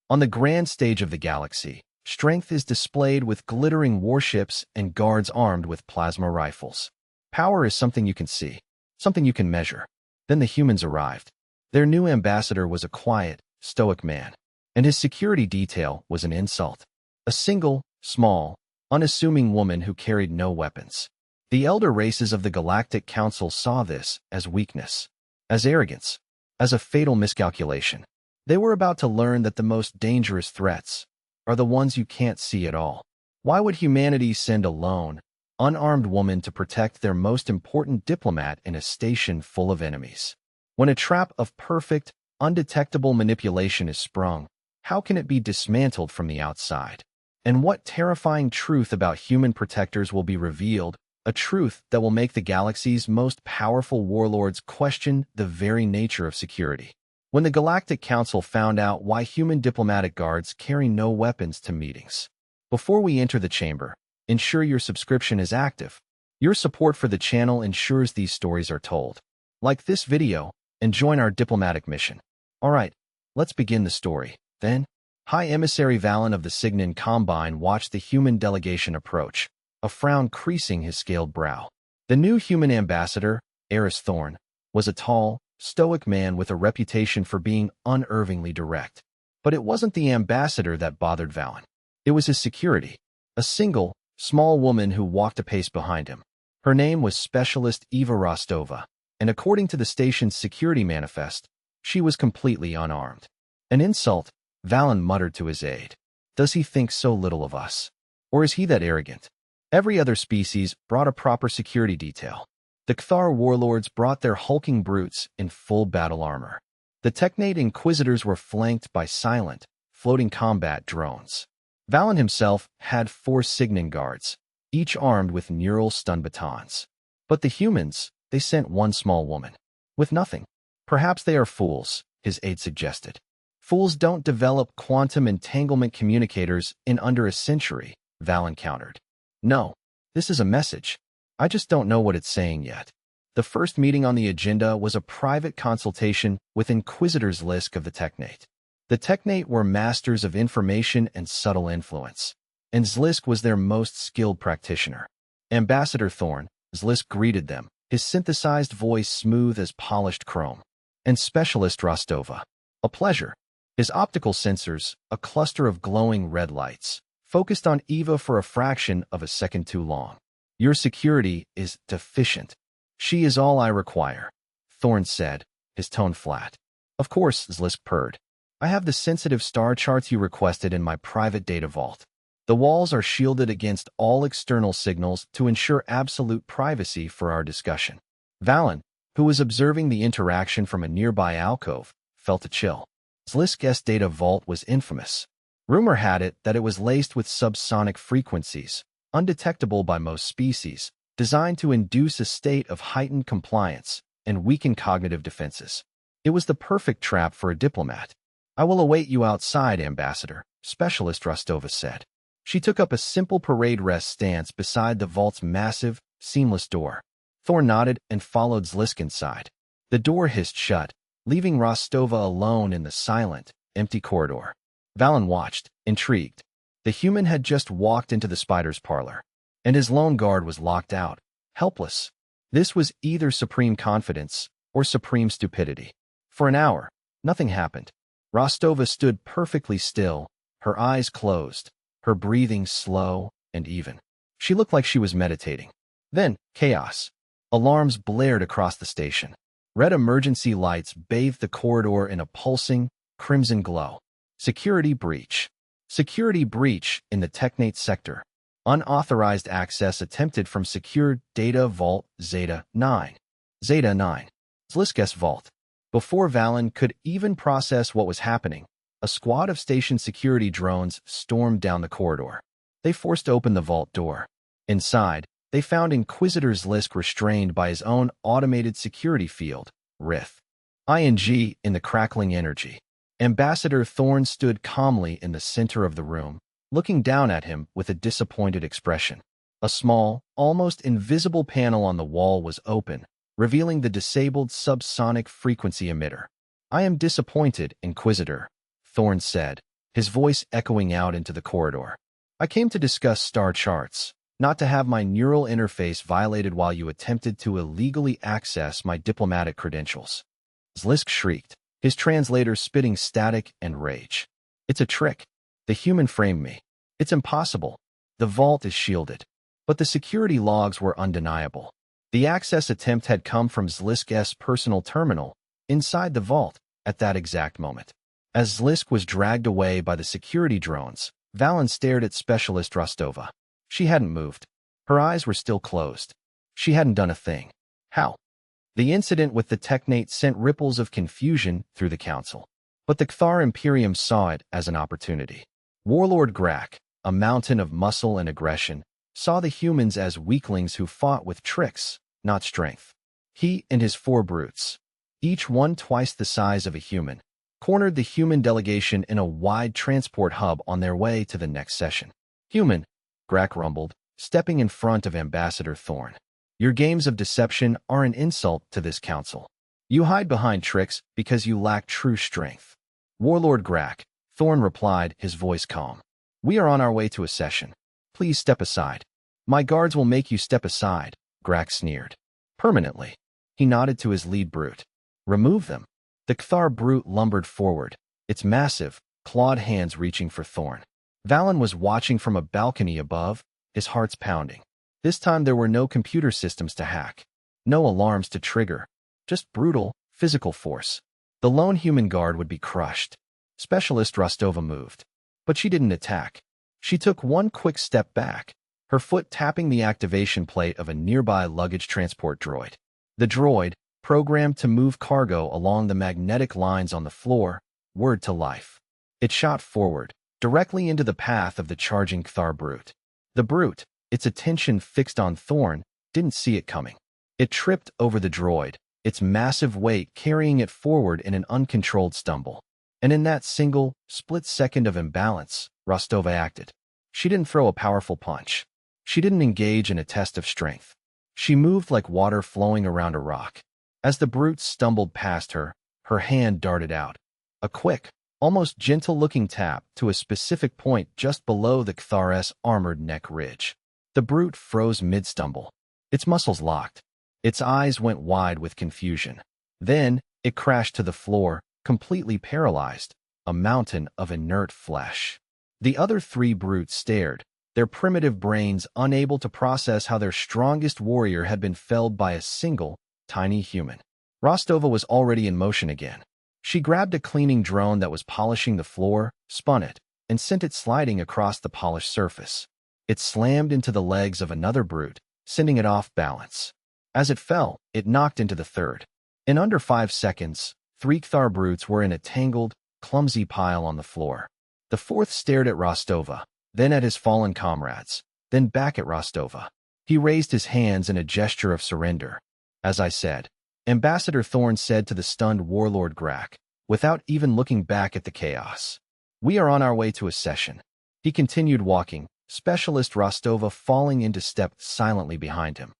On the grand stage of the galaxy, strength is displayed with glittering warships and guards armed with plasma rifles. Power is something you can see, something you can measure. Then the humans arrived. Their new ambassador was a quiet, stoic man, and his security detail was an insult. A single, small, unassuming woman who carried no weapons. The elder races of the Galactic Council saw this as weakness, as arrogance, as a fatal miscalculation. They were about to learn that the most dangerous threats are the ones you can't see at all. Why would humanity send a lone, unarmed woman to protect their most important diplomat in a station full of enemies? When a trap of perfect, undetectable manipulation is sprung, how can it be dismantled from the outside? And what terrifying truth about human protectors will be revealed, a truth that will make the galaxy's most powerful warlords question the very nature of security? When the Galactic Council found out why human diplomatic guards carry no weapons to meetings. Before we enter the chamber, ensure your subscription is active. Your support for the channel ensures these stories are told. Like this video and join our diplomatic mission. Alright, let's begin the story. Then, High Emissary Valen of the Signan Combine watched the human delegation approach, a frown creasing his scaled brow. The new human ambassador, Eris Thorn, was a tall, stoic man with a reputation for being unervingly direct. But it wasn't the ambassador that bothered Valen. It was his security, a single, small woman who walked a pace behind him. Her name was Specialist Eva Rostova, and according to the station's security manifest, she was completely unarmed. An insult, Valen muttered to his aide. Does he think so little of us? Or is he that arrogant? Every other species brought a proper security detail. The Kthar warlords brought their hulking brutes in full battle armor. The Technate Inquisitors were flanked by silent, floating combat drones. Valen himself had 4 Signan guards, each armed with neural stun batons. But the humans, they sent one small woman. With nothing. Perhaps they are fools, his aide suggested. Fools don't develop quantum entanglement communicators in under a century, Valen countered. No, this is a message. I just don't know what it's saying yet. The first meeting on the agenda was a private consultation with Inquisitors Lisk of the Technate. The Technate were masters of information and subtle influence, and Zlisk was their most skilled practitioner. Ambassador Thorn, Zlisk greeted them, his synthesized voice smooth as polished chrome. And Specialist Rostova. A pleasure. His optical sensors, a cluster of glowing red lights, focused on Eva for a fraction of a second too long. Your security is deficient. She is all I require, Thorn said, his tone flat. Of course, Zlisk purred. I have the sensitive star charts you requested in my private data vault. The walls are shielded against all external signals to ensure absolute privacy for our discussion. Valen, who was observing the interaction from a nearby alcove, felt a chill. Zlisk's data vault was infamous. Rumor had it that it was laced with subsonic frequencies, undetectable by most species, designed to induce a state of heightened compliance and weaken cognitive defenses. It was the perfect trap for a diplomat. I will await you outside, Ambassador, Specialist Rostova said. She took up a simple parade rest stance beside the vault's massive, seamless door. Thorn nodded and followed Zlisk inside. The door hissed shut, leaving Rostova alone in the silent, empty corridor. Valen watched, intrigued. The human had just walked into the spider's parlor, and his lone guard was locked out, helpless. This was either supreme confidence or supreme stupidity. For an hour, nothing happened. Rostova stood perfectly still, her eyes closed, her breathing slow and even. She looked like she was meditating. Then, chaos. Alarms blared across the station. Red emergency lights bathed the corridor in a pulsing, crimson glow. Security breach. Security breach in the Technate sector. Unauthorized access attempted from Secure Data Vault Zeta 9. Zeta 9. Zlisk's vault. Before Valen could even process what was happening, a squad of station security drones stormed down the corridor. They forced open the vault door. Inside, they found Inquisitor Zlisk restrained by his own automated security field, Rith. ING in the crackling energy. Ambassador Thorn stood calmly in the center of the room, looking down at him with a disappointed expression. A small, almost invisible panel on the wall was open, revealing the disabled subsonic frequency emitter. I am disappointed, Inquisitor, Thorn said, his voice echoing out into the corridor. I came to discuss star charts, not to have my neural interface violated while you attempted to illegally access my diplomatic credentials. Zlisk shrieked, his translator spitting static and rage. It's a trick. The human framed me. It's impossible. The vault is shielded. But the security logs were undeniable. The access attempt had come from Zlisk's personal terminal, inside the vault, at that exact moment. As Zlisk was dragged away by the security drones, Valen stared at Specialist Rostova. She hadn't moved. Her eyes were still closed. She hadn't done a thing. How? The incident with the Technate sent ripples of confusion through the council. But the Kthar Imperium saw it as an opportunity. Warlord Grak, a mountain of muscle and aggression, saw the humans as weaklings who fought with tricks, not strength. He and his 4 brutes, each one twice the size of a human, cornered the human delegation in a wide transport hub on their way to the next session. Human, Grak rumbled, stepping in front of Ambassador Thorn. Your games of deception are an insult to this council. You hide behind tricks because you lack true strength. Warlord Grak, Thorn replied, his voice calm. We are on our way to a session. Please step aside. My guards will make you step aside, Grak sneered. Permanently. He nodded to his lead brute. Remove them. The Kthar brute lumbered forward, its massive, clawed hands reaching for Thorn. Valen was watching from a balcony above, his heart's pounding. This time there were no computer systems to hack, no alarms to trigger, just brutal, physical force. The lone human guard would be crushed. Specialist Rostova moved. But she didn't attack. She took one quick step back, her foot tapping the activation plate of a nearby luggage transport droid. The droid, programmed to move cargo along the magnetic lines on the floor, whirred to life. It shot forward, directly into the path of the charging Kthar brute. The brute, its attention fixed on Thorn, didn't see it coming. It tripped over the droid, its massive weight carrying it forward in an uncontrolled stumble. And in that single, split second of imbalance, Rostova acted. She didn't throw a powerful punch. She didn't engage in a test of strength. She moved like water flowing around a rock. As the brute stumbled past her, her hand darted out. A quick, almost gentle-looking tap to a specific point just below the Kthar's armored neck ridge. The brute froze mid-stumble. Its muscles locked. Its eyes went wide with confusion. Then, it crashed to the floor, completely paralyzed, a mountain of inert flesh. The other 3 brutes stared, their primitive brains unable to process how their strongest warrior had been felled by a single, tiny human. Rostova was already in motion again. She grabbed a cleaning drone that was polishing the floor, spun it, and sent it sliding across the polished surface. It slammed into the legs of another brute, sending it off balance. As it fell, it knocked into the third. In under 5 seconds, 3 Kthar brutes were in a tangled, clumsy pile on the floor. The 4th stared at Rostova, then at his fallen comrades, then back at Rostova. He raised his hands in a gesture of surrender. As I said, Ambassador Thorn said to the stunned Warlord Grak, without even looking back at the chaos. We are on our way to a session. He continued walking, Specialist Rostova falling into step silently behind him.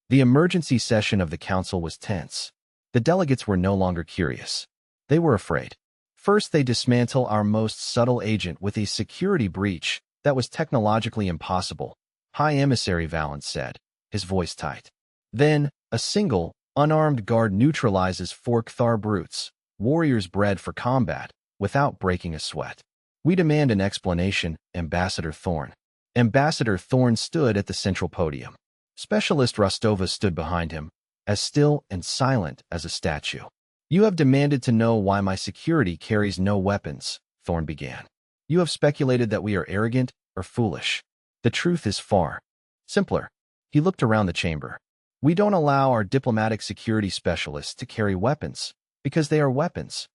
The emergency session of the council was tense. The delegates were no longer curious. They were afraid. First, they dismantle our most subtle agent with a security breach that was technologically impossible, High Emissary Valen said, his voice tight. Then, a single, unarmed guard neutralizes 4 Kthar brutes, warriors bred for combat, without breaking a sweat. We demand an explanation, Ambassador Thorn. Ambassador Thorn stood at the central podium. Specialist Rostova stood behind him, as still and silent as a statue. You have demanded to know why my security carries no weapons, Thorn began. You have speculated that we are arrogant or foolish. The truth is far simpler. He looked around the chamber. We don't allow our diplomatic security specialists to carry weapons, because they are weapons.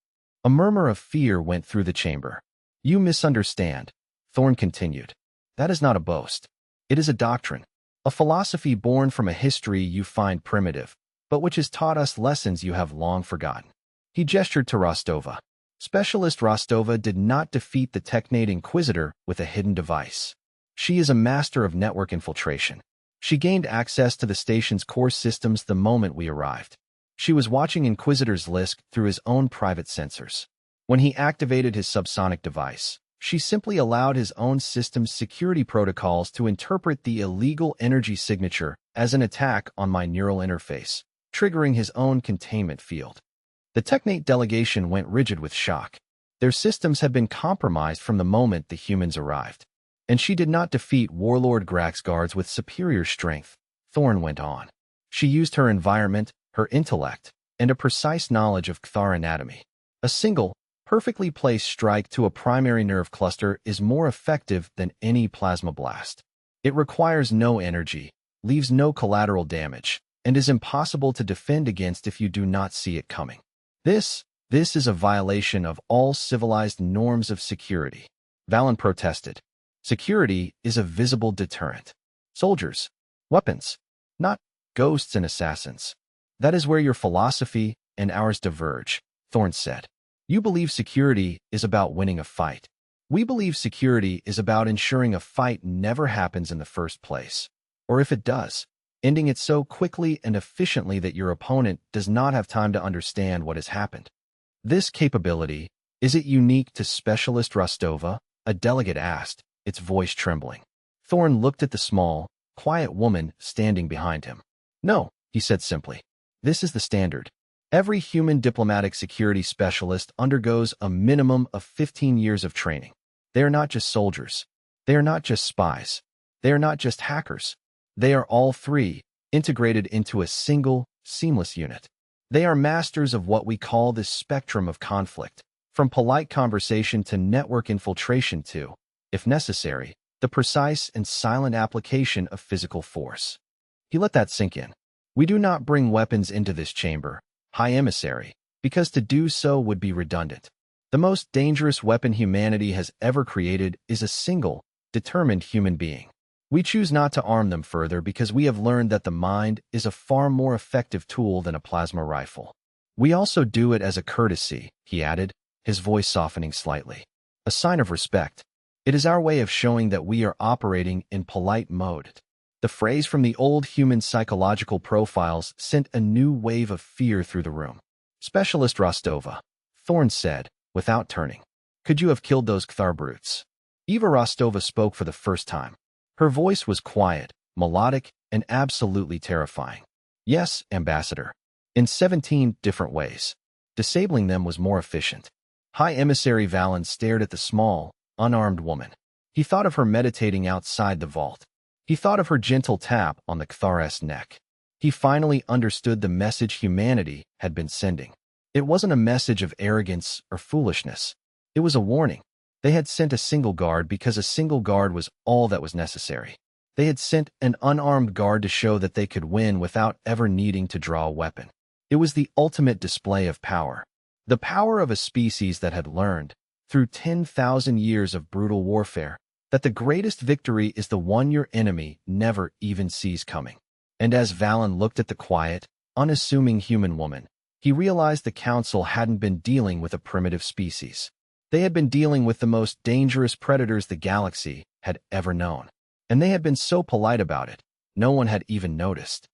A murmur of fear went through the chamber. You misunderstand, Thorn continued. That is not a boast. It is a doctrine, a philosophy born from a history you find primitive, but which has taught us lessons you have long forgotten. He gestured to Rostova. Specialist Rostova did not defeat the Technate Inquisitor with a hidden device. She is a master of network infiltration. She gained access to the station's core systems the moment we arrived. She was watching Inquisitor Zlisk through his own private sensors. When he activated his subsonic device, She simply allowed his own system's security protocols to interpret the illegal energy signature as an attack on my neural interface, triggering his own containment field. The Technate delegation went rigid with shock. Their systems had been compromised from the moment the humans arrived. And she did not defeat Warlord Grax's guards with superior strength, Thorn went on. She used her environment, her intellect, and a precise knowledge of Cthar anatomy. A single, perfectly placed strike to a primary nerve cluster is more effective than any plasma blast. It requires no energy, leaves no collateral damage, and is impossible to defend against if you do not see it coming. This is a violation of all civilized norms of security. Valen protested. Security is a visible deterrent. Soldiers, weapons, not ghosts and assassins. That is where your philosophy and ours diverge, Thorn said. You believe security is about winning a fight. We believe security is about ensuring a fight never happens in the first place. Or if it does, ending it so quickly and efficiently that your opponent does not have time to understand what has happened. This capability, is it unique to Specialist Rostova? A delegate asked, its voice trembling. Thorn looked at the small, quiet woman standing behind him. No, he said simply. This is the standard. Every human diplomatic security specialist undergoes a minimum of 15 years of training. They are not just soldiers. They are not just spies. They are not just hackers. They are all three, integrated into a single, seamless unit. They are masters of what we call the spectrum of conflict, from polite conversation to network infiltration to, if necessary, the precise and silent application of physical force. He let that sink in. We do not bring weapons into this chamber, High Emissary, because to do so would be redundant. The most dangerous weapon humanity has ever created is a single, determined human being. We choose not to arm them further because we have learned that the mind is a far more effective tool than a plasma rifle. We also do it as a courtesy, he added, his voice softening slightly. A sign of respect. It is our way of showing that we are operating in polite mode. The phrase from the old human psychological profiles sent a new wave of fear through the room. Specialist Rostova, Thorn said, without turning. Could you have killed those Cthar brutes? Eva Rostova spoke for the first time. Her voice was quiet, melodic, and absolutely terrifying. Yes, Ambassador. In 17 different ways. Disabling them was more efficient. High Emissary Valen stared at the small, unarmed woman. He thought of her meditating outside the vault. He thought of her gentle tap on the Cthar's neck. He finally understood the message humanity had been sending. It wasn't a message of arrogance or foolishness. It was a warning. They had sent a single guard because a single guard was all that was necessary. They had sent an unarmed guard to show that they could win without ever needing to draw a weapon. It was the ultimate display of power. The power of a species that had learned, through 10,000 years of brutal warfare, that the greatest victory is the one your enemy never even sees coming. And as Valen looked at the quiet, unassuming human woman, he realized the Council hadn't been dealing with a primitive species. They had been dealing with the most dangerous predators the galaxy had ever known. And they had been so polite about it, no one had even noticed.